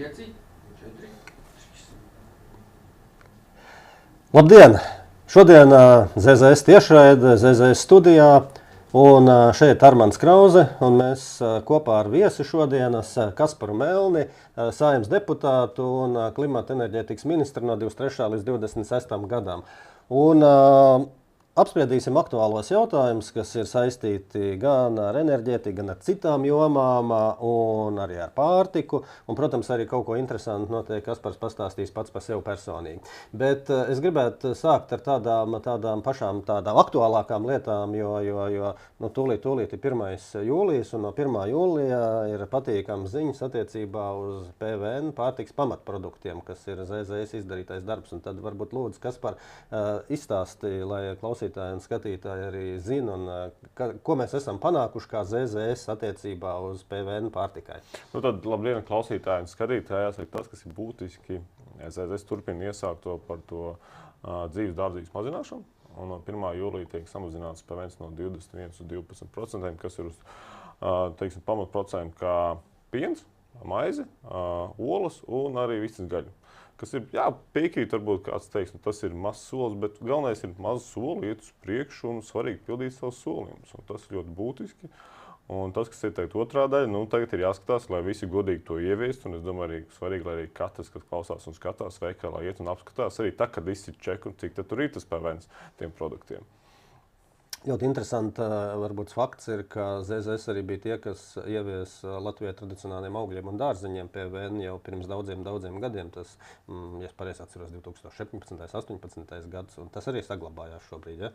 5, 4, 3. Labdien! Šodien ZZS tiešraide, ZZS studijā, un šeit Armands Krauze, un mēs kopā ar viesi šodienas Kasparu Melni, Saeimas deputātu un klimata enerģētikas ministru no 23. līdz 26. gadam. Un apspriedīsim aktuālos jautājumus, kas ir saistīti gan ar enerģētiku, gan ar citām jomām, un arī ar pārtiku. Un, protams, arī kaut ko interesantu noteikti Kaspars pastāstīs pats par sevi personīgi. Bet es gribētu sākt ar tādām pašām aktuālākām lietām, jo tūlīt ir 1. jūlijas, un no 1. jūlijā ir patīkams ziņas attiecībā uz PVN pārtikas pamatproduktiem, kas ir ZZS izdarītais darbs. Un tad varbūt lūdzu, Kaspar, izstāstīja, lai klausītāji un skatītāji arī zina, ko mēs esam panākuši kā ZZS attiecībā uz PVN pārtikai. Tad labdien klausītāji un skatītāji, jāsaka tas, kas ir būtiski. ZZS turpina iesākt to par to dzīves dārdzības mazināšanu. Un no 1. jūlija tiek samazināts PVN no 21 uz 12%, kas ir uz pamatprocentu kā piens, maize, olas un arī vistas gaļa. Kas ir, piekrīt, varbūt kāds teiks, tas ir mazs solis, bet galvenais ir mazu soli, iet uz priekšu un svarīgi pildīt savus solījumus. Un tas ir ļoti būtiski. Un tas, kas ir tagad otrā daļa, tagad ir jāskatās, lai visi godīgi to ieviestu. Un es domāju, arī svarīgi, lai arī katrs, kas klausās un skatās veikalā, iet un apskatās arī tā, kad izsit čeku un cik tad tur ir tas PVN tiem produktiem. Ļoti interesanti varbūt fakts ir, ka ZZS arī bija tie, kas ievies Latvijā tradicionāliem augļiem un dārzeņiem PVN jau pirms daudziem gadiem. Tas, ja es pareizi atceros, 2017. 18. gads, un tas arī saglabājās šobrīd. Ja?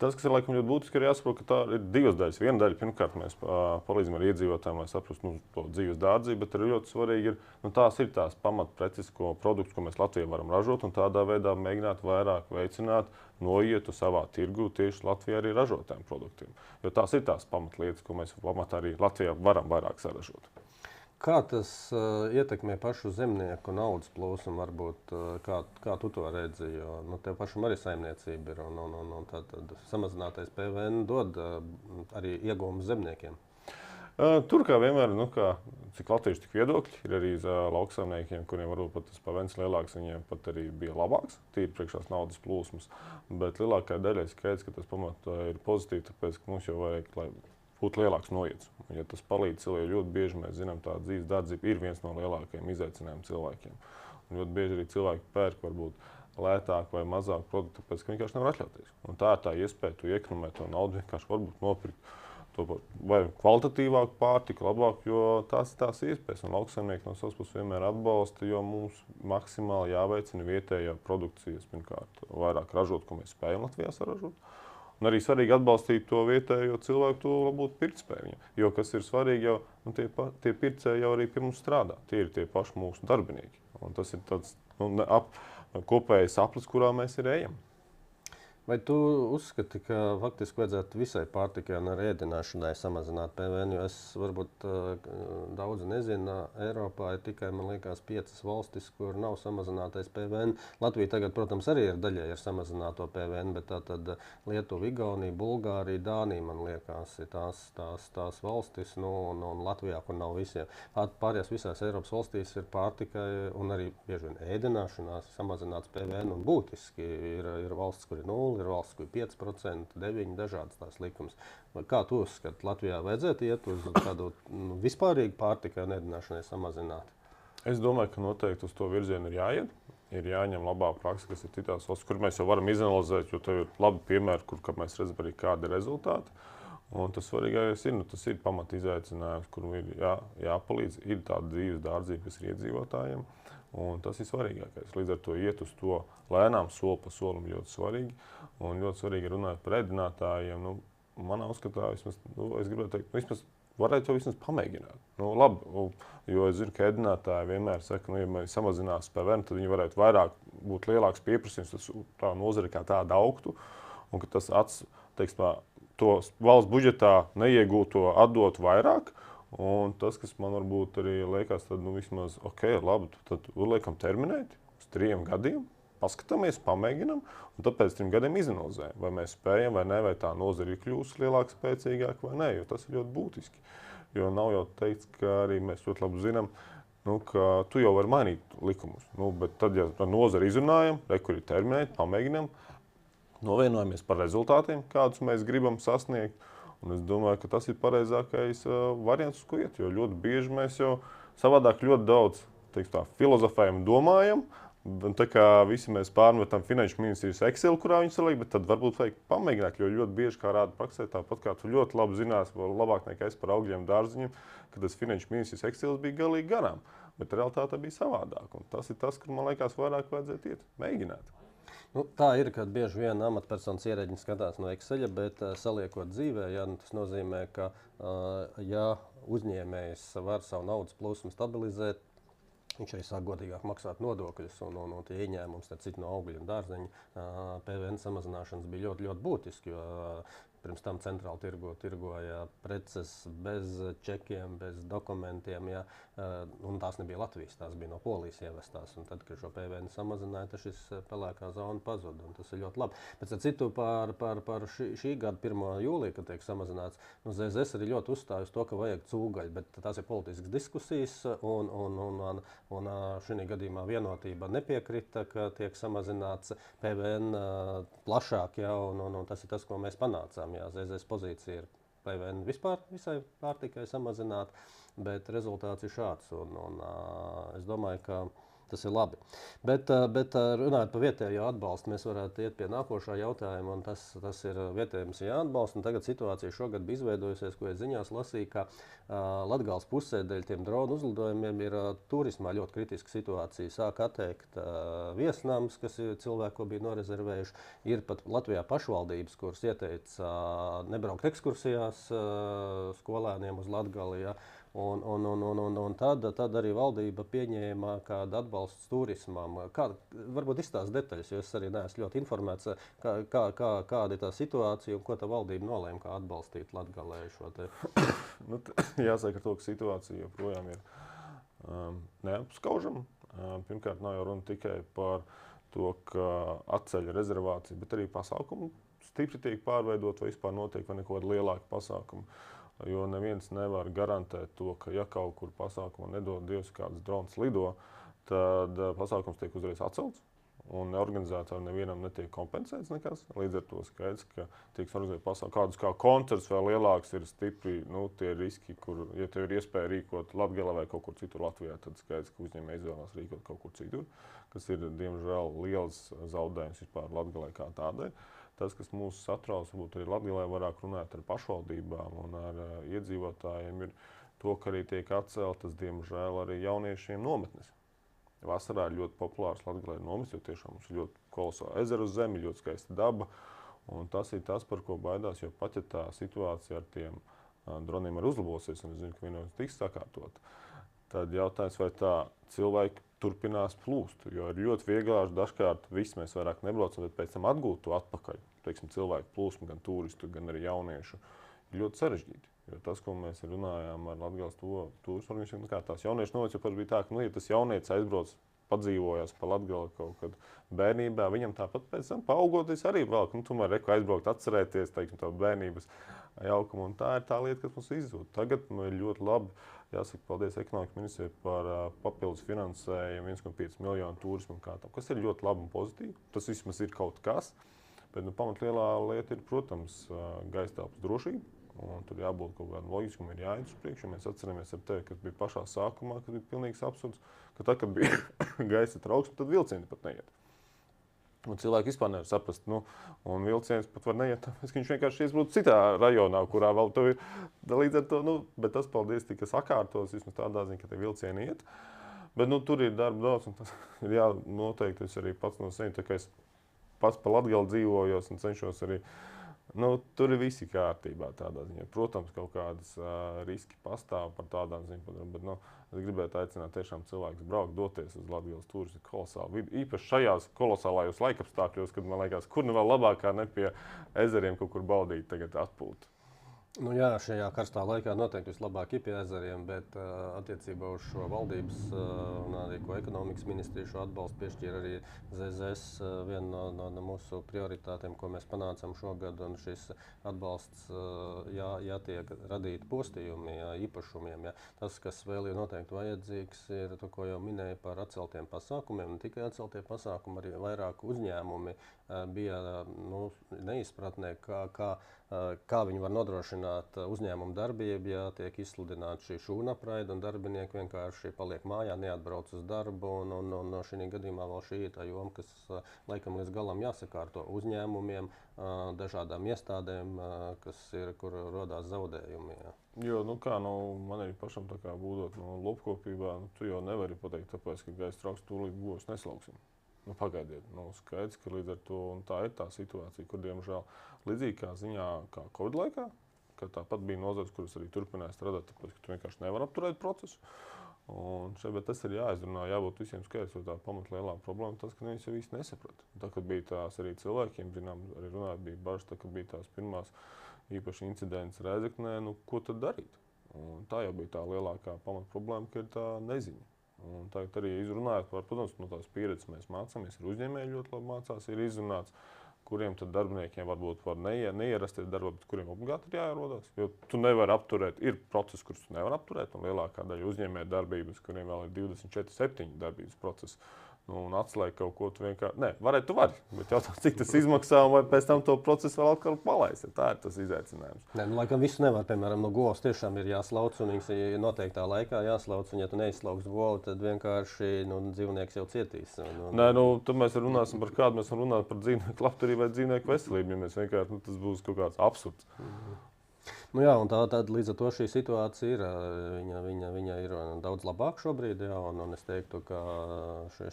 Tas, kas ir laikam ļoti būtiski, ir jāsaprot, ka tā ir divas daļas. Viena daļa, pirmkārt, mēs palīdzam ar iedzīvotājiem, lai saprastu to dzīves dārdzību, bet arī ļoti svarīgi ir, tās ir tās pamatpreces, produktus, ko mēs Latvijā varam ražot, un tādā veidā mēģināt vairāk veicināt noietu savā tirgu tieši Latvijā arī ražotājiem produktiem. Jo tās ir tās pamatlietas, ko mēs pamatā arī Latvijā varam vairāk saražot. Kā tas ietekmē pašu zemnieku naudas plūsmu, varbūt, kā tu to redzi? Jo tev pašam arī saimniecība ir, un tad samazinātais PVN dod arī iegūmus zemniekiem. Tur kā vienmēr, cik latvieši, tik viedokļi, ir arī lauksaimniekiem, kuriem varbūt pat tas PVN lielāks, viņiem pat arī bija labāks, tīri priekšās naudas plūsmas. Bet lielākajai daļai skaidrs, ka tas pamatā ir pozitīvi, tāpēc, ka mums jau vajag, lai būtu lielāks noiets. Ja tas palīdz cilvēkiem, ļoti bieži mēs zinām, tā dzīves dārdzība ir viens no lielākajiem izaicinājumiem cilvēkiem. Un ļoti bieži arī cilvēki pērk varbūt lētāk vai mazāk produktu, tāpēc, ka vienkārši nevar atļauties. Un tā ir tā iespēja, tu iekonomēt to naudu, vienkārši varbūt nopirkt vai kvalitatīvāku pārtiku, labāk, jo tās ir tās iespējas. Un lauksaimnieki no savas puses vienmēr atbalsta, jo mums maksimāli jāveicina vietējā produkcijas, pirmkārt, vairāk ražot, ko mēs spējam Latvijā saražot. Un arī svarīgi atbalstīt to vietējo cilvēku, to labot pirktspēju. Jo, kas ir svarīgi, jau tie pircēji jau arī pie mums strādā. Tie ir tie paši mūsu darbinieki. Un tas ir tāds kopējs aplis, kurā mēs ir ejam. Vai tu uzskati, ka faktiski vajadzētu visai pārtikai un arī ēdināšanai samazināt PVN? Jo es varbūt daudzi nezinu, Eiropā ir tikai, man liekas, 5 valstis, kur nav samazinātais PVN. Latvija tagad, protams, arī ir daļai ar samazināto PVN, bet tātad Lietuva, Igaunija, Bulgārija, Dānija, man liekas, ir tās valstis, un Latvijā, kur nav visiem. Pārējās visās Eiropas valstīs ir pārtikai un arī bieži vien ēdināšanās samazināts PVN, un būtiski ir valsts, kur ir 0. Ir valsts, kur ir 5%, 9% dažādas tās likums. Kā tu uzskati, Latvijā vajadzētu iet uz tādu vispārīgu pārtikai un ēdināšanai samazināt? Es domāju, ka noteikti uz to virzienu ir jāiet. Ir jāņem labā praksa, kas ir citās valstīs, kur mēs jau varam izanalizēt, jo tev ir labi piemēri, kur mēs redzam arī kādi ir rezultāti. Un tas svarīgais ir, tas ir pamat izaicinājums, kur ir jāpalīdz. Ir tāda dzīves dārdzība, kas ir iedzīvotājiem. Un tas ir svarīgākais. Līdz ar to iet uz to lēnām, soli pa solim ļoti svarīgi. Un ļoti svarīgi runāt par ēdinātājiem. Manā uzskatā, es gribētu teikt, varētu jau vismaz pamēģināt. Labi, jo es zinu, ka ēdinātāji vienmēr saka, ja mēs samazinās PVN, tad viņi varētu vairāk būt lielāks pieprasījums, tas tā nozare kā tāda augtu. Un ka tas to valsts budžetā neiegūto atdot vairāk. Un tas, kas man varbūt arī liekas, tad vismaz, labi, tad liekam terminēt uz 3 gadiem, paskatāmies, pamēģinam, un tad pēc 3 gadiem izanalizējam, vai mēs spējam vai ne, vai tā nozara ir kļūst lielāka, spēcīgāka vai ne, jo tas ir ļoti būtiski. Jo nav jau teikts, ka arī mēs ļoti labi zinām, ka tu jau vari mainīt likumus. Bet tad, ja ar nozari izrunājam, kur ir terminēti, pamēģinām, novienojamies par rezultātiem, kādus mēs gribam sasniegt. Un es domāju, ka tas ir pareizākais variants, uz ko iet. Jo ļoti bieži mēs jau savādāk ļoti daudz filozofējam, domājam. Un tā kā visi mēs pārmetam finanšu ministrijas Excel, kurā viņi saliek, bet tad varbūt vajag pamēģināt, jo ļoti bieži, kā rāda praksē, tāpat kā tu ļoti labi zinās, vēl labāk nekā es par augļiem dārziņiem, ka tas finanšu ministrijas Excel bija galīgi garām. Bet realitāte bija savādāk. Un tas ir tas, kur man liekas vairāk vajadzētu iet, mēģināt. Tā ir, kad bieži vien amatpersonas ierēģiņi skatās no Excel, bet saliekot dzīvē, tas nozīmē, ka ja uzņēmējs var savu naudas plūsmu stabilizēt, viņš arī sāk godīgāk maksāt nodokļus, un tie ieņēmumi, starp citu, no augļu un dārzeņu PVN samazināšanas bija ļoti, ļoti būtiski, jo pirms tam centrāli tirgoja preces bez čekiem, bez dokumentiem, un tās nebija Latvijas, tās bija no Polijas ievestās. Un tad, kad šo PVN samazināja, tad šis pelēkā zona pazuda, un tas ir ļoti labi. Pēc citu par šī gada 1. jūlija, kad tiek samazināts, ZZS arī ļoti uzstāj uz to, ka vajag cūgaļu, bet tās ir politiskas diskusijas, un šī gadījumā vienotība nepiekrita, ka tiek samazināts PVN plašāk, un tas ir tas, ko mēs panācām. ZZS pozīcija ir PVN vispār visai pārtikai samazināt, bet rezultāts ir šāds. Es domāju, ka tas ir labi. Bet runājot par vietējo atbalstu, mēs varētu iet pie nākošā jautājuma, un tas ir vietējums jāatbalsta. Tagad situācija šogad bija izveidojusies, ko es ziņās lasīju, ka Latgales pusē dēļ tiem dronu uzlidojumiem ir turismā ļoti kritiska situācija. Sāk atteikt viesnams, kas ir cilvēki, ko bija norezervējuši. Ir pat Latvijā pašvaldības, kuras ieteica nebraukt ekskursijās skolēniem uz Latgali. Un tad arī valdība pieņēma kādu atbalstu turismam. Varbūt izstāst detaļas, jo es arī neesmu ļoti informēts, kāda ir tā situācija un ko tā valdība nolēma, kā atbalstīt Latgalē šo te. Jāsaka ar to, ka situācija joprojām ir neapskaužama. Pirmkārt, nav jau runa tikai par to, ka atceļ rezervāciju, bet arī pasākumu stipri tiek pārveidot vai vispār notiek vai neko lielāku pasākumu. Jo neviens nevar garantēt to, ka ja kaut kur pasākumu nedod Dievs, kāds drons lido, tad pasākums tiek uzreiz atcelts. Un organizētāji nevienam netiek kompensēts nekas. Līdz ar to skaidrs, ka tiek organizēt pasākumu. Kādus kā koncerts vai lielāks ir stipri tie riski, kur, ja tev ir iespēja rīkot Latgalē vai kaut kur citur Latvijā, tad skaidrs, ka uzņēmēji izvēlās rīkot kaut kur citur, kas ir, diemžēl, liels zaudējums vispār Latgalē kā tādai. Tas, kas mūs satrauc, būtu arī Latgalē vairāk runāt ar pašvaldībām un ar iedzīvotājiem, ir to, ka arī tiek atceltas, diemžēl, arī jauniešiem nometnes. Vasarā ir ļoti populārs Latgalē nometnes, jo tiešām mums ir ļoti kolosāla ezera uz zemi, ļoti skaista daba. Un tas ir tas, par ko baidās, jo pat ja tā situācija ar tiem droniem arī uzlabosies, un es zinu, ka vienojums tiks sakārtot, tad jautājums, vai tā cilvēki turpinās plūst, jo ir ļoti vienkārši dažkārt viss mēs vairāk nebraucam, bet pēc tam atgūt to atpakaļ. Teiksim, cilvēku plūsmu, gan turistu, gan arī jauniešu, ir ļoti sarežģīti. Jo tas, ko mēs runājām ar Latgales turismu organizāciju, kā tās jauniešu noviec, jo bija tā, ka, ja tas jaunietis aizbrauc, padzīvojās pa Latgali kaut kad bērnībā, viņam tāpat pēc tam paaugoties arī vēl, tomēr reku aizbraukt, atcerēties, teiksim, tā bērnības jaukumu, un tā ir tā lieta, kas mums izzūd. Tagad ir ļoti labi, jāsaka, paldies ekonomikas ministrijai par papildus finansējumu 1,5 miljonu turismu kā tam, kas ir ļoti labi un pozitīvi. Tas vismaz ir kaut kas, bet pamatlielā lieta ir, protams, gaisa telpas drošība. Un tur jābūt kaut kādam loģiskam, ir jāiet uz priekšu. Mēs atceramies ar tevi, kas bija pašā sākumā, kad bija pilnīgs absurds, ka tad, kad bija gaisa trauksme, tad vilcieni pat neiet. Un cilvēki vispār nevar saprast, un vilciens pat var neiet, tāpēc, ka viņš vienkārši iesbrūd citā rajonā, kurā vēl tev ir līdz ar to, bet tas, paldies, tika sakārtos, vismaz tādā ziņā, ka tie vilcieni iet. Bet, tur ir darba daudz, un tas ir noteikti, es arī pats no sevis, tā kā es pats pa Latgali dzīvojos un cenšos arī, tur ir visi kārtībā tādā ziņā. Protams, kaut kādas riski pastāv par tādām ziņām, bet es gribētu aicināt tiešām cilvēkus braukt, doties uz Latgales turismu kolosālu vidi. Īpaši šajās kolosālajos laikapstākļos, kad man liekas, kur vēl labāk kā ne pie ezeriem kaut kur baudīt tagad atpūtu. Nu jā, šajā karstā laikā noteikti vislabāk ir pie ezeriem, bet attiecībā uz šo valdības un arī ko ekonomikas ministrija šo atbalstu piešķīra arī ZZS viena no mūsu prioritātēm, ko mēs panācam šogad, un šis atbalsts jātiek radīt postījumi, īpašumiem. Jā. Tas, kas vēl ir noteikti vajadzīgs, ir to, ko jau minēju par atceltiem pasākumiem, ne tikai atceltie pasākumi, arī vairāk uzņēmumi bija neizpratnē, kā viņi var nodrošināt uzņēmumu darbību, ja tiek izsludināta šī šūnapraide un darbinieki vienkārši paliek mājā, neatbrauc uz darbu. Un šī gadījumā vēl šī ir tā joma, kas laikam līdz galam jāsakārto uzņēmumiem, dažādām iestādēm, kur rodās zaudējumi. Jā. Jo, man arī pašam tā kā būdot lopkopībā, tu jau nevari pateikt, tāpēc, ka gaisa trauks tūlīt govs neslauksim. Pagaidiet, skaidrs, ka līdz ar to tā ir tā situācija, kur, diemžēl, līdzīgi kā ziņā, kā Covid laikā, ka tāpat bija nozares, kuras arī turpināja strādāt, tāpēc, ka tu vienkārši nevar apturēt procesu. Un bet tas ir jāizrunā, jābūt visiem skaidrs, jo tā pamatlielā problēma tas, ka nevis jau īsti nesaprata. Tā, kad bija tās arī cilvēkiem, zinām, arī runāt bija bažas, tā, kad bija tās pirmās īpaši incidents Rēzeknē, ko tad darīt? Un tā jau bija tā lielākā pamatproblēma, ka ir tā neziņa. Un tagad arī izrunājot par, protams, no tās pieredzes mēs mācāmies, ir uzņēmēji ļoti labi mācās, ir izrunāts, kuriem tad darbiniekiem varbūt var neierasties darbā, bet kuriem obligāti ir jāierodās. Jo tu nevari apturēt, ir process, kurus tu nevar apturēt, un lielākā daļa uzņēmēju darbības, kuriem vēl ir 24/7 darbības process, un atslēgt kaut ko tu vienkārši, tu vari, bet jautājums, cik tas izmaksā, un vai pēc tam to procesu vēl atkal palaist. Tā ir tas izaicinājums. Laikam visu nevar, piemēram, no govs tiešām ir jāslauc, un viņas ir noteiktā laikā jāslauc, un ja tu neizslauks govu, tad vienkārši dzīvnieks jau cietīs. Tad mēs runāsim par kādu, mēs runājam par dzīvnieku labturību vai dzīvnieku veselību, ja mēs vienkārši, tas būs kaut kāds absurds. Jā, un tad līdz ar to šī situācija ir, viņa ir daudz labāka šobrīd, jā, un es teiktu, ka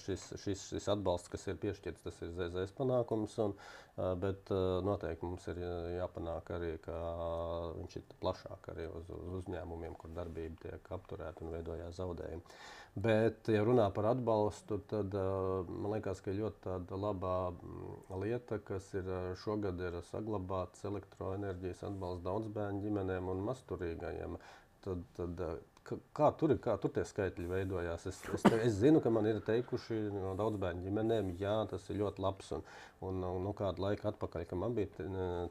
šis atbalsts, kas ir piešķirts, tas ir ZZS panākums, bet noteikti mums ir jāpanāk arī, ka viņš ir plašāk arī uz uzņēmumiem, kur darbība tiek apturēta un veidojās zaudējumi. Bet, ja runā par atbalstu, tad man liekas, ka ļoti tāda labā lieta, kas ir šogad ir saglabāts elektroenerģijas atbalsts daudzbērnu ģimenēm un mazturīgajiem. Kā tur tie skaitļi veidojās? Es zinu, ka man ir teikuši no daudzbērnu ģimenēm, jā, tas ir ļoti labs. Un kādu laiku atpakaļ, kad man bija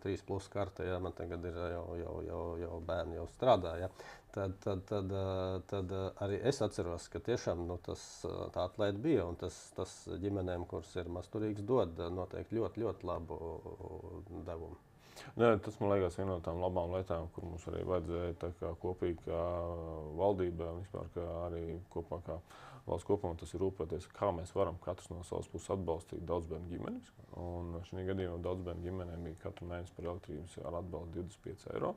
3+ karte, jā, man tagad ir jau bērni jau strādā. Jā. Tad arī es atceros, ka tiešām tā atlaide bija. Un tas ģimenēm, kuras ir mazturīgas, dod noteikti ļoti, ļoti labu devumu. Tas, man liekas, viena no tām labām lietām, kur mums arī vajadzēja kopīgi kā valdībai un vispār kā arī kopā kā valsts kopumā, tas ir rūpēties, kā mēs varam katrs no savas puses atbalstīt daudzbērnu ģimenes. Un šī gadījumā daudzbērnu ģimenēm bija katru mēnesi par elektrības ar atbalstu 25 eiro.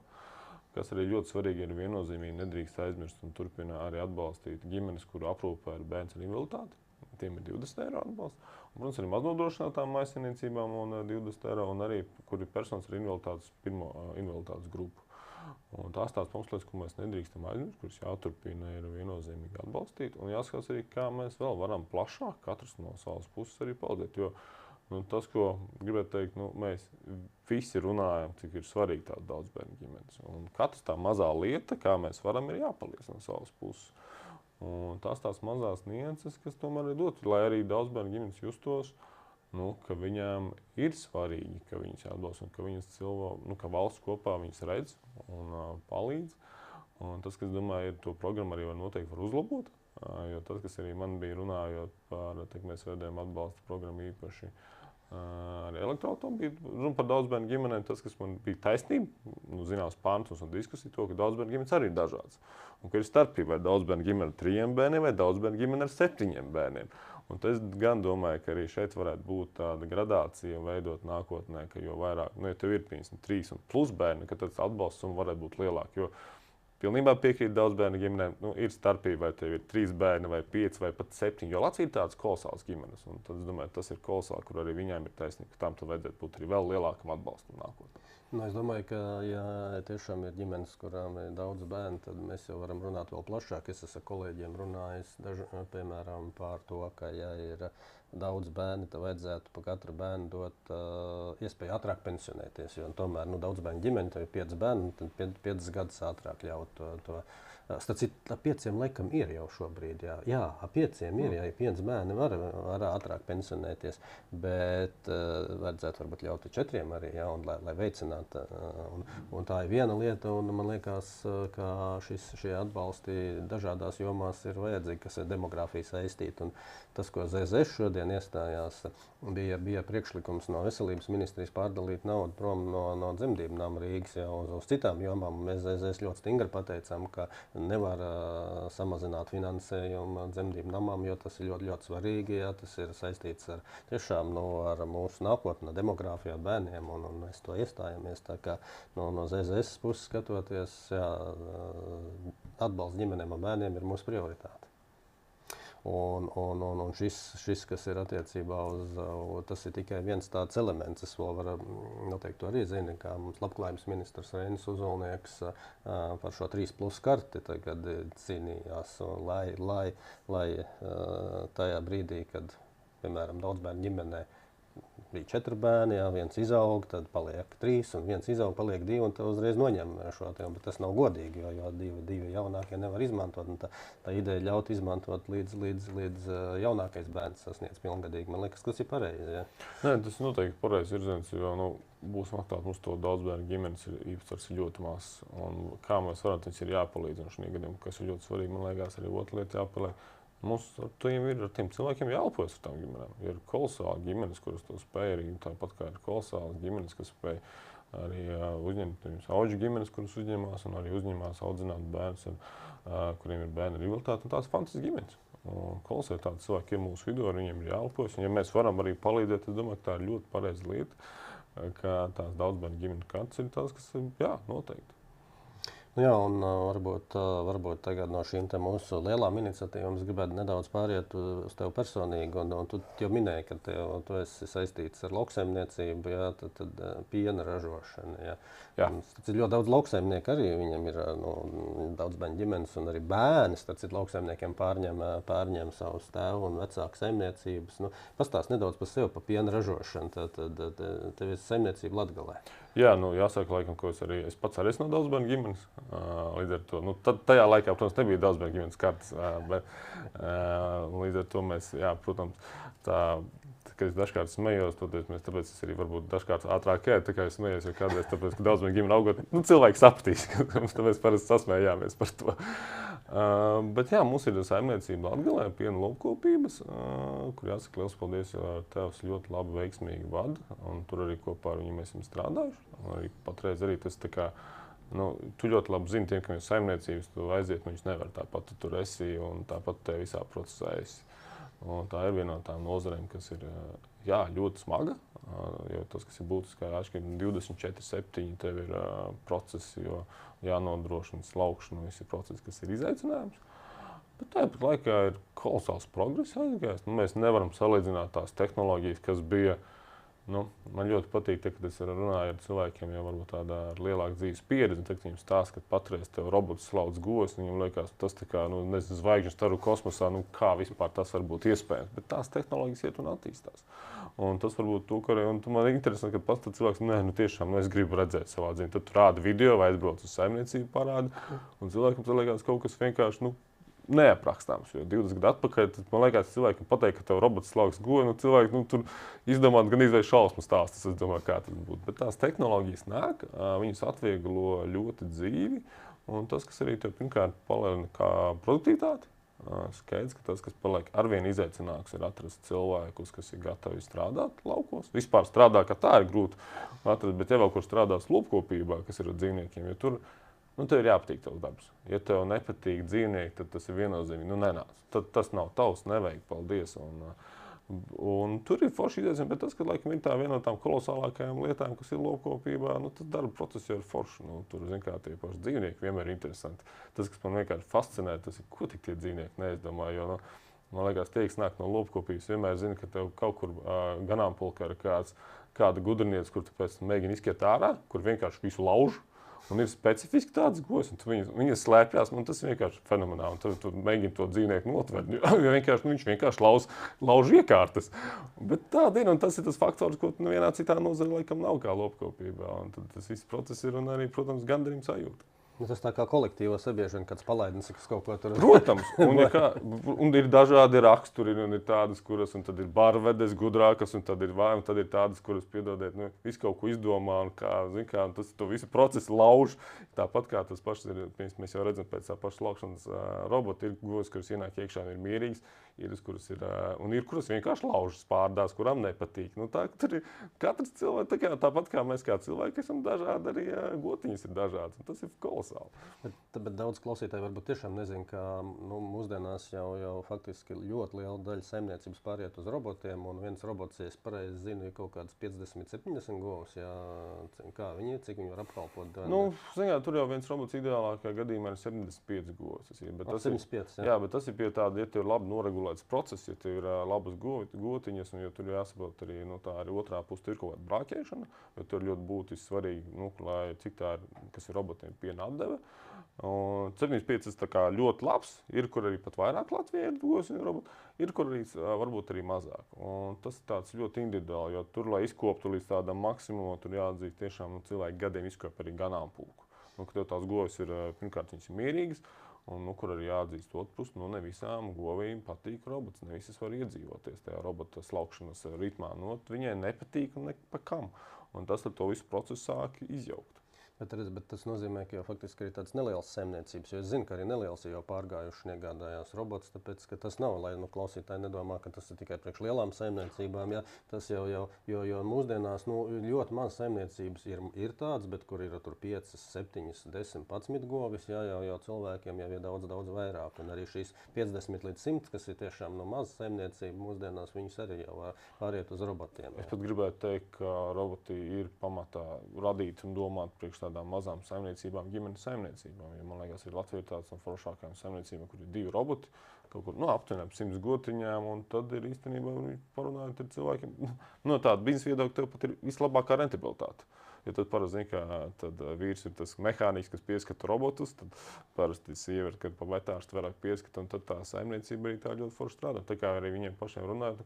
Kas arī ļoti svarīgi ir viennozīmīgi, nedrīkst aizmirst un turpina arī atbalstīt ģimenes, kuru aprūpē ir bērns ar invaliditāti. Tiem ir 20 eiro atbalsts. Un, protams, arī maznodrošinātām mājsaimniecībām un 20 eiro, un arī, kur ir personas ar invaliditātes, pirmo invaliditātes grupu. Un tās pamatlietas, ko mēs nedrīkstam aizmirst, kuras jāturpina, ir viennozīmīgi atbalstīt. Un jāskatās arī, kā mēs vēl varam plašāk, katrs no savas puses arī palīdzēt. Jo tas, ko gribētu teikt, mēs visi runājam, cik ir svarīgi tāda daudzbērnu ģimenes. Un katrs tā mazā lieta, kā mēs varam, ir jāpalīdz no savas puses. Un tās mazās nianses, kas tomēr ir dotas, lai arī daudzbērnu ģimenes justos, ka viņām ir svarīgi, ka viņas atbalsta un ka viņas ka valsts kopā viņas redz un palīdz. Un tas, kas, domāju, ir to programmu arī noteikti var uzlabot. Jo tas, kas arī man bija runājot par, mēs veidojam atbalsta programmu īpaši arī elektroautomobīļu, runa par daudzbērnu ģimenēm, tas, kas man bija taisnība, zināms pāntus un diskusija, to, ka daudzbērnu ģimenes arī ir dažādas. Un ka ir starpība, vai daudzbērnu ģimene ar 3 bērniem vai daudzbērnu ģimene ar 7 bērniem. Un es gan domāju, ka arī šeit varētu būt tāda gradācija veidot nākotnē, ka jo vairāk, ja tev ir 3 un plus bērni, ka tad atbalsts summa varētu būt lielāka. Jo pilnībā piekrīt daudzbērnu ģimenēm, ir starpība, vai tev ir 3 bērni, vai 5, vai pat 7. Jo Latvija ir tādas kolosālas ģimenes, un tad es domāju, tas ir kolosāli, kur arī viņām ir taisnība, ka tam tad vajadzētu būt arī vēl lielākam atbalstam nākotnē. Nu, es domāju, ka, ja tiešām ir ģimenes, kurām ir daudz bērnu, tad mēs jau varam runāt vēl plašāk. Es esmu ar kolēģiem runājis, piemēram, par to, ka, ja ir daudz bērnu, tad vajadzētu pa katru bērnu dot iespēju ātrāk pensionēties. Jo tomēr daudz bērnu ģimeni, tad ir 5 bērni, tad 5 gadus ātrāk ļaut to. Starp citu, 5 laikam ir jau šobrīd. Jā, 5 ir, ja 5 bērni var ātrāk pensionēties, bet vajadzētu varbūt ļaut 4 arī, lai veicinātu. Un tā ir viena lieta, un man liekas, ka šie atbalsti dažādās jomās ir vajadzīgi, kas ir demogrāfija saistīti. Un tas, ko ZZS šodien iestājās, bija priekšlikums no veselības ministrijas pārdalīt naudu prom no dzemdību nama Rīgas uz citām jomām. Mēs ZZS ļoti stingri pateicām, ka nevar samazināt finansējumu dzemdību namām, jo tas ir ļoti, ļoti svarīgi. Jā, tas ir saistīts tiešām ar mūsu nākotni, demogrāfiju, bērniem, un mēs to iestājamies. Tā kā no ZZS puses skatoties, atbalsts ģimenēm un bērniem ir mūsu prioritāte. Un šis, kas ir attiecībā uz, tas ir tikai viens tāds elements. Es vēl varu noteikti to arī zinu, kā mums labklājības ministrs Reinis Uzolnieks par šo 3+ karti tagad cīnījās, lai tajā brīdī, kad, piemēram, daudz bērnu ģimenē bija 4 bērni, viens izaug, tad paliek 3, un viens izaug, paliek 2, un tad uzreiz noņem šo te, bet tas nav godīgi, jo divi jaunākie nevar izmantot, un tā ideja ļaut izmantot līdz jaunākais bērns sasniedz pilngadīgi. Man liekas, tas ir pareizi, ja? Nē, tas noteikti pareizi virziens, jo, būsim atklāti, mums to daudz bērnu ģimenes īpatsvars ir ļoti mazs, un kā mēs varam, tas ir jāpalīdz, un šī gadījumā, kas ir ļoti svarīgi, man liekas, arī otra lieta jāpaliek. Mums ar tiem cilvēkiem jāelpojas ar tām ģimenēm. Ir kolosāli ģimenes, kuras to spēj arī, tāpat kā ir kolosāli ģimenes, kas spēj arī uzņemt auģu ģimenes, kuras uzņemās, un arī uzņemās audzināt bērnus, kuriem ir bērni ar invaliditāti, un tās fantastiskas ģimenes. Kolosāli tādi cilvēki ir mūsu vidū, ar viņiem ir jāelpojas, un ja mēs varam arī palīdzēt, es domāju, ka tā ir ļoti pareiza lieta, ka tās daudzbērnu ģimeņu kartes ir tās, kas ir, noteikti. Jā, un varbūt tagad no šīm mūsu lielām iniciatīvām es gribētu nedaudz pāriet uz tevi personīgi. Un tu jau minēji, ka tu esi saistīts ar lauksaimniecību, tad piena ražošana. Tad ir ļoti daudz lauksaimnieku arī, viņiem ir daudz bērnu ģimenes un arī bērni, tad lauksaimniekiem pārņem savus tēvu un vecāku saimniecības. Pastāst nedaudz par sevi, par piena ražošanu, tad tev ir saimniecība Latgalē. Jā, jāsaka, laikam, ko es pats arī esmu no daudz bērnu ģimenes. Līdz ar to, tajā laikā, protams, nebija daudz bērnu ģimenes kartes, bet līdz ar to mēs, protams, kad es dažkārt smējos, tāpēc es arī varbūt dažkārt ātrāk tā kā es smējos, jo kādreiz, tāpēc, ka daudz bērnu ģimeni augot, cilvēki sapratīs, tāpēc parasti sasmējāmies par to. Bet jā, mums ir saimniecība Latgalē, piena lopkopības, kur jāsaka liels paldies, jo tēvs ļoti labi, veiksmīgi vada, un tur arī kopā ar viņu mēs esam strādājuši. Arī patreiz arī tas tā kā, tu ļoti labi zini, tiem, ka mēs saimniecības, tu aiziet, viņus nevar, tāpat tu tur esi, un tāpat te visā procesā esi. Un tā ir viena no tām nozarēm, kas ir ļoti smaga, jo tas, kas ir būtiskāk, ka 24/7 tev ir procesi, jo jānodrošina slaukšana, visi procesi, kas ir izaicinājums. Bet tāpat laikā ir kolosāls progress aizgājis. Mēs nevaram salīdzināt tās tehnoloģijas, kas bija. Man ļoti patīk, kad es runāju ar cilvēkiem, jau varbūt tādā ar lielāku dzīves pieredzi, tad viņiem stāsta, ka patreiz tev robots slauc govs, viņiem liekas, tas tā kā, zvaigžņu staru kosmosā, kā vispār tas var būt iespējams. Bet tās tehnoloģijas iet un attīstās. Un tas varbūt to, un man ir interesanti, ka pats cilvēks, tiešām, es gribu redzēt savā dzīvē. Tad tu rādi video vai aizbrauc uz saimniecību parādi, un cilvēkam tas liekas kaut kas vienkārši, neaprakstāms, jo 20 gadu atpakaļ, tad, man liekas, cilvēkiem pateikt, ka tev robots slauks goju, cilvēki, tur izdomāt gan izvēl šausmu stāstus, es domāju, kā tas būtu. Bet tās tehnoloģijas nāk, viņas atvieglo ļoti dzīvi, un tas, kas arī tev pirmkārt palielina kā produktivitāti, skaidrs, ka tas, kas paliek arvien izaicināks, ir atrast cilvēkus, kas ir gatavi strādāt laukos. Vispār strādāt, ka tā ir grūti atrast, bet ja vēl kur strādās lopkopībā, kas ir ar dzīvniekiem, jo tur tev ir jāpatīk tavs darbs. Ja tev nepatīk dzīvnieki, tad tas ir viennozīmīgi, nenāc. Tad tas nav tavs, nevajag, paldies. Un tur ir forši izaicinājumi, bet tas, ka laikam ir tā viena no tām kolosālākajām lietām, kas ir lopkopībā, tas darba process jau ir forši. Tur, kā tie paši dzīvnieki vienmēr ir interesanti. Tas, kas man vienkārši fascinē, tas ir, ko tik tie dzīvnieki neizdomā, jo, Man liekas, tie, kas nāk no lopkopības, vienmēr zina, ka tev kaut kur ganāmpulkā ir kāda gudriniece, kur tu pēc tam mēģini izskiet ārā, kur vienkārši visu lauž. Un ir specifiski tādas gojas, un viņas slēpjas. Tas ir vienkārši fenomenāli. Tad tu mēģini to dzīvnieku notvert. Viņš vienkārši lauž iekārtas. Bet tāda ir, un tas ir tas faktors, ko vienā citā nozarē laikam nav kā lopkopībā. Un tad tas viss process ir un arī, protams, gandarījuma sajūta. Tas tā kā kolektīva sabiedrība, kāds palaidnis, kas kaut ko tur... Protams, un ir dažādi raksturi, un ir tādas, kuras, un tad ir barvedes gudrākas, un tad ir tādas, kuras, piedodiet, visu kaut ko izdomā, un tas to visu procesu lauž. Tāpat kā tas pašs ir, mēs jau redzam pēc tā paša laukšanas robota, ir gojas, kuras ienāk iekšā un ir mierīgas, ir kuras vienkārši laužas pārdās, kuram nepatīk. Tur ir katrs cilvēks, tāpat kā mēs kā cilvēki esam dažādi, arī gotiņas ir dažādas, un tas ir kolosāli. Bet daudz klausītāji varbūt tiešām nezina, ka mūsdienās jau faktiski ļoti liela daļa saimniecības pāriet uz robotiem, un viens robots, ja es pareizi zinu, ir kaut kāds 50-70 govs. Cik viņi var apkalpot? Tur jau viens robots ideālākajā gadījumā ir 75 govs. 75, jā, bet tas ir pie tāda, ja tev ir labi noregulēts process, ja tev ir labas gotiņas, un ja tur jāsaprot arī, tā arī otrā puse ir kaut kāda brāķēšana, jo tur ļoti būtiski svarīgi, lai cik tā ir, kas ir robotiem piena atdeve. 75 tas ļoti labs, ir kur arī pat vairāk Latvijā ir govs un roboti, ir kur arī varbūt arī mazāk. Un tas ir tāds ļoti individuāli, jo tur, lai izkoptu līdz tādam maksimumam, tur jāatzīst tiešām cilvēki gadiem izkop arī ganāmpulku. Kad tev tās govs ir, pirmkārt, viņas ir mierīgas, un kur arī jāatzīst otru pusi, ne visām govīm patīk robots, ne visas var iedzīvoties tajā robota slaukšanas ritmā. Viņai nepatīk un ne pa kam. Un tas ar to visu procesu sāk izjaukt. Bet tas nozīmē, ka jau faktiski ir tāds neliels saimniecības, jo es zinu, ka arī neliels jau pārgājuši un iegādājās robots, tāpēc, ka tas nav, lai klausītāji nedomā, ka tas ir tikai priekš lielām saimniecībām, ja? Tas jo mūsdienās ļoti maz saimniecības ir tāds, bet kur ir tur 5, 7, 10, 11 govis, jau cilvēkiem jau ir daudz vairāk, un arī šīs 50 līdz 100, kas ir tiešām maz saimniecība mūsdienās, viņus arī jau pāriet uz robotiem. Es pat gribētu teikt, ka roboti ir pamatā radīti un domāti priekš tādām mazām saimniecībām, ģimenes saimniecībām. Jo, man liekas, arī Latvija ir tāds no foršākajām saimniecībām, kur ir 2 roboti, kaut kur aptuveni 100 gotiņām, un tad ir īstenībā parunājot ar cilvēkiem. No tāda biznesa viedokļa tev pat ir vislabākā rentabilitāte. Ja tad parasti tad vīrs ir tas mehāniķis, kas pieskata robotus, tad parasti sieviete, kad pa vetāšu vairāk pieskata, un tad tā saimniecība arī tā ļoti forši strādā. Tā kā arī viņiem pašiem runājot,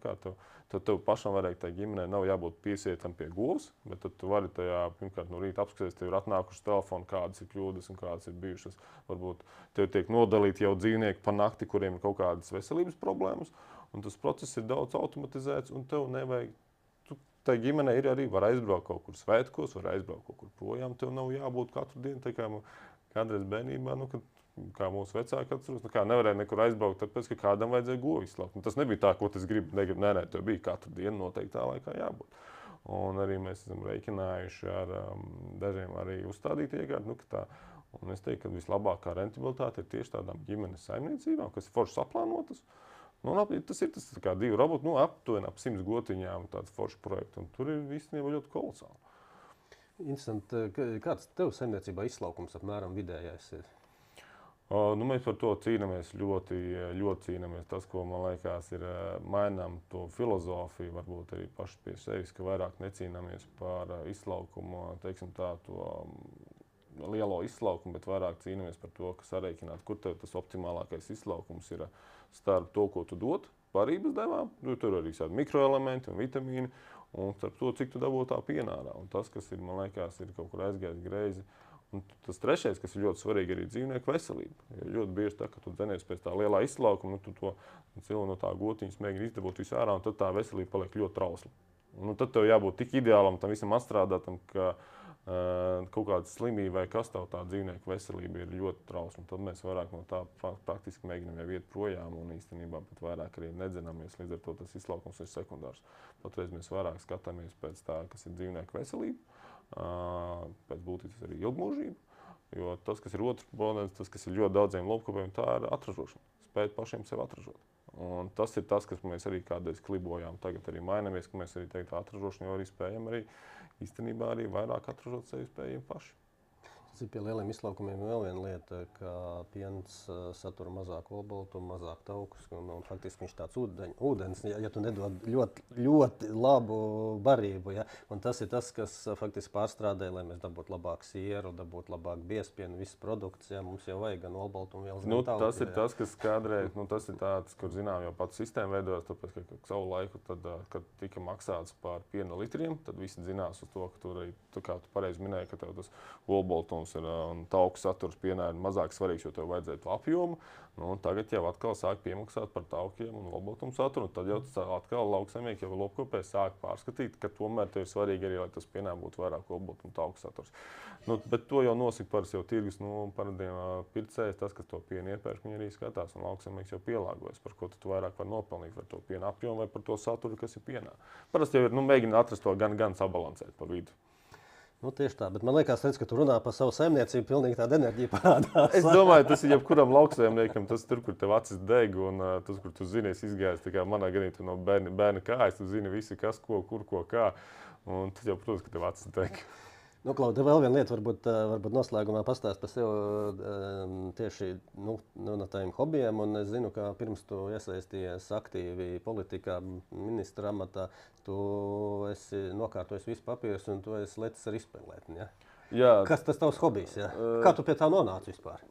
tad tev pašam varēja tā ģimenē nav jābūt piesietam pie govs, bet tad tu vari tajā pirmkārt no rīta apskatīties, tev ir atnākušas telefoni, kādas ir kļūdas un kādas ir bijušas. Varbūt tev tiek nodalīti jau dzīvnieki pa nakti, kuriem ir kaut kādas veselības problēmas, un tas process ir daudz automatizēts, un tev nevajag. Tā ģimene ir arī var aizbraukt kaut kur svētkos, var aizbraukt kaut kur projām. Tev nav jābūt katru dienu, tā kā kādreiz bērnībā, kā mūsu vecāki atceros, nevarēja nekur aizbraukt, tāpēc, ka kādam vajadzēja govi izslaukt. Tas nebija tā, ko es gribu, nē, tev bija katru dienu noteiktā laikā jābūt. Un arī mēs esam rēķinājuši ar dažiem arī uzstādīt iekārtu, un es teiktu, ka vislabākā rentabilitāte ir tieši tādām ģimenes saimniecībām, kas ir forši saplānotas. Tas ir 2 roboti, aptuveni ap 100 gotiņām, tāds foršs projekts, un tur ir īstenībā ļoti kolosāli. Interesanti. Kāds tev saimniecībā izslaukums apmēram vidējais ir? Mēs par to cīnāmies, ļoti cīnāmies. Tas, ko man liekas, ir mainām to filozofiju, varbūt arī paši pie sevis, ka vairāk necīnāmies par izslaukumu, teiksim tā, to lielo izslaukumu, bet vairāk cīnāmies par to, ka sarēķināt, kur tev tas optimālākais izslaukums ir starp to, ko tu dod barības devām, tur arī tādi mikroelementi un vitamīni, un starp to, cik tu dabū tā pienārā. Un tas, kas ir, man liekas, ir kaut kur aizgājis greizi. Un tas trešais, kas ir ļoti svarīgi, arī dzīvnieku veselība. Jo ļoti bieži tā, ka tu dzenies pēc tā lielā izslaukuma, tu to cilvēku no tā gotiņas mēģini izdabūt visu ārā, un tad tā veselība paliek ļoti trausla. Un tad tev jābūt tik ideālam tam visam atstrādātam, ka kaut kāda slimība vai kas tev tā dzīvnieku veselība ir ļoti trausla. Tad mēs vairāk no tā praktiski mēģinām jau iet projām un īstenībā pat vairāk arī nedzināmies. Līdz ar to tas izslaukums ir sekundārs. Patreiz mēs vairāk skatāmies pēc tā, kas ir dzīvnieku veselība, pēc būtības arī ilgmūžība. Jo tas, kas ir otrs bonus, tas, kas ir ļoti daudziem lopkopiem, tā ir atražošana. Spēt pašiem sev atražot. Un tas ir tas, kas mēs arī kādreiz klibojām. Tagad arī mainamies, ka mēs arī teikt atražošanu jau arī spējam arī īstenībā arī vairāk atražot sevi spējam paši. Pie lieliem izlaukumiem vēl viena lieta, ka piens satura mazāk olbaltumu, mazāk taukus, un faktiski viņš tāds ūdens, ja tu nedod ļoti labu barību. Ja? Un tas ir tas, kas faktiski pārstrādē, lai mēs dabūtu labāku sieru, dabūtu labāku biespienu, visas produktus. Ja? Mums jau vajag gan olbaltumu, gan tauku. Tas ir tas, kas kādreiz, tas ir tāds, kur zinām jau pats sistēma veidojas, tāpēc, ka savu laiku, tad, kad tika maksāts par piena litriem, tad visi zinās uz to, ka tur arī, kā tu pareizi minēji, ka tev tas olbaltums un tauku saturs pienā ir mazāk svarīgs, jo tev vajadzētu apjomu. Tagad jau atkal sāk piemaksāt par taukiem un olbaltumu saturu. Tad jau atkal lauksaimnieki jau lopkopēji sāk pārskatīt, ka tomēr tev ir svarīgi arī, lai tas pienā būtu vairāk olbaltumu un tauku saturs. Bet to jau nosaka parasti jau tirgus paradiem pircējs, tas, kas to pienu iepērk, viņi arī skatās. Un lauksaimnieks jau pielāgojas, par ko tu vairāk var nopelnīt, par to piena apjomu vai par to saturu, kas ir pienā. Parasti jau ir mēģina atrast to gan sabalansēt pa vidu. Tieši tā, bet man liekas, ka tu runā par savu saimniecību, pilnīgi tāda enerģija parādās. Es domāju, tas ir jebkuram lauksaimniekam, tas tur, kur tev acis deg, un tas, kur tu zini, es izgājis, tā kā manā gadījumā no bērna kājas, tu zini visi, kas, ko, kur, ko, kā, un tad jau, protams, ka tev acis deg. Klauda, vēl viena lieta, varbūt noslēgumā pastāst par sevi tieši no tādiem hobijiem. Un es zinu, ka pirms tu iesaistījies aktīvi politikā, ministra amatā, tu esi nokārtojis visu papīrus un tu esi lecis ar izpēlētni. Ja? Jā. Kas tas tavs hobijs? Ja? Kā tu pie tā nonāci vispār?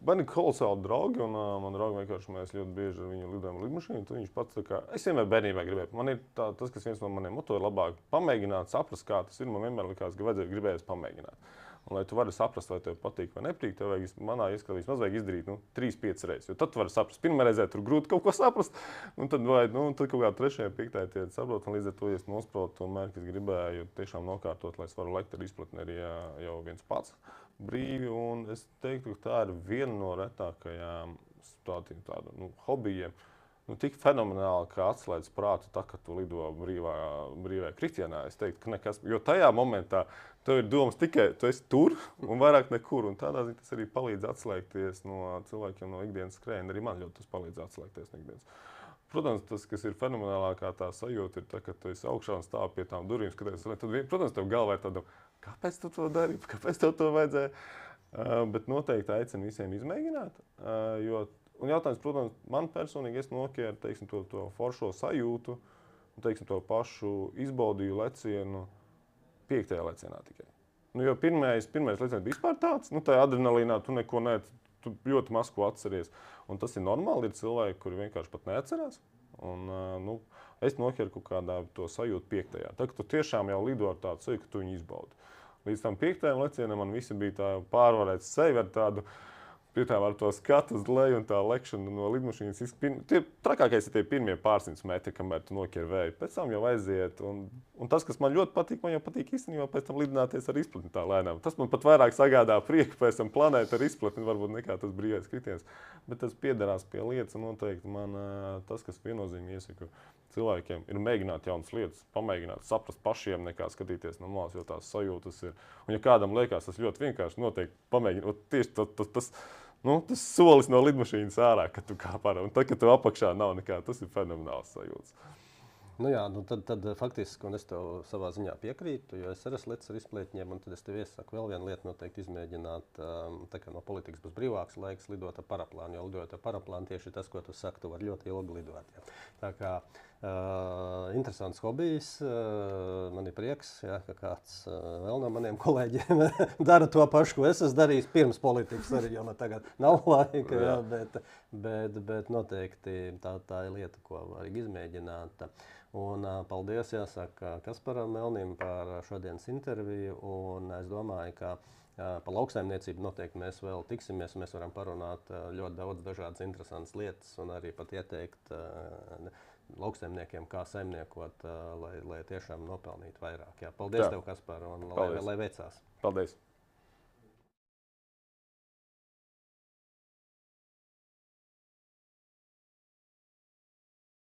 Man ir kolosāli draugi, un man draugi vienkārši mēs ļoti bieži ar viņu lidojam ar lidmašīnu. Viņš pats tā kā, es vienmēr bērnībā gribēju. Man ir tas, kas viens no maniem moto ir labāk pamēģināt, saprast, kā tas ir. Man vienmēr likās, ka gribējās pamēģināt. Un, lai tu vari saprast, vai tev patīk vai nepatīk, tev vajag, manā ieskatā, vismaz vajag izdarīt 3-5 reizes. Jo tad tu vari saprast. Pirmā reizē tur grūti kaut ko saprast, un tad kaut kā 3. 5. tie saprot, un līdz ar to es nosprotu to mērķi, kas gribēju tiešām nokārtot, lai es varu lekt ar izplatni arī jau viens pats brīvi. Un es teiktu, ka tā ir viena no retākajām hobijiem. Tik fenomenāli, kā atslēdz prātu, tā, kad tu lido brīvajā kritienā. Es teiktu, ka nekas, jo tajā momentā tev ir domas tikai, tu esi tur un vairāk nekur. Un tādā ziņā tas arī palīdz atslēgties no cilvēkiem no ikdienas skrējiena. Arī man ļoti tas palīdz atslēgties no ikdienas. Protams, tas, kas ir fenomenālākā tā sajūta, ir tā, ka tu esi augšā un stāv pie tām durvīm, skaties. Tad, protams, tev galvā ir tāda, kāpēc tu to dari, kāpēc tev to vajadzēja? Bet noteikti aicinu visiem izmēģināt, un jautājums, protams, man personīgi es nokēru, teiksim, to foršo sajūtu, un, teiksim, to pašu izbaudīju lecienu 5. lecienā tikai. Jo pirmais leciens bija vispār tāds, tā adrenalīnā tu neko tu ļoti maz ko atceries. Un tas ir normāli, ir cilvēki, kuri vienkārši pat neatcerās. Un, es nokēru kaut kādā to sajūtu 5. Tā, ka tu tiešām jau lido ar tādu sajūtu, ka tu viņu izbaudi. Līdz tam 5. lecienam man visi bija tā pārvarēt sevi ar tādu, ar to skatu uz leju un tā lekšana no lidmašīnas. Trakākais ir tie pirmie pārsimts metri, kamēr tu nokēri vēju. Pēc tam jau aiziet. Un tas, kas man ļoti patīk, man jau patīk īstenībā pēc tam lidināties ar izplatni tā lēnām. Tas man pat vairāk sagādā prieku pēc tam planēt ar izplatni, varbūt nekā tas brīvais kritiens. Bet tas piederās pie lietas, un noteikti man tas, kas viennozīmīgi iesaku cilvēkiem, ir mēģināt jaunas lietas, pamēģināt, saprast pašiem, nekā skatīties no malas, jo tās sajūtas ir. Un ja kādam liekas, tas ļoti vienkārši noteikti pamēģināt. Tieši tas solis no lidmašīnas ārā, kad tu kāp ārā. Un tad, kad tu apakšā nav nekā, tas ir fenomenāls sajūtas. Tad faktiski, un es tev savā ziņā piekrītu, jo es arī esmu lecis ar izplētņiem, un tad es tev iesaku vēl vienu lietu noteikti izmēģināt, tā kā no politikas būs brīvāks laiks lidot ar paraplānu, jo lidot ar paraplānu tieši tas, ko tu saki, tu vari ļoti ilgi lidot. Ja. Tā kā interesants hobijs, man ir prieks, ja, ka kāds vēl no maniem kolēģiem dara to pašu, ko es esmu darījis pirms politikas, arī jau tagad nav laika, ja, bet noteikti tā ir lieta, ko vajag izmēģināt. Un paldies, jāsaka, Kasparam Melnim par šodienas interviju, un es domāju, ka par lauksaimniecību noteikti mēs vēl tiksimies, mēs varam parunāt ļoti daudz dažādas interesantas lietas un arī pat ieteikt lauksaimniekiem, kā saimniekot, lai tiešām nopelnītu vairāk. Jā, paldies tev, Kaspar, un lai veicās. Paldies!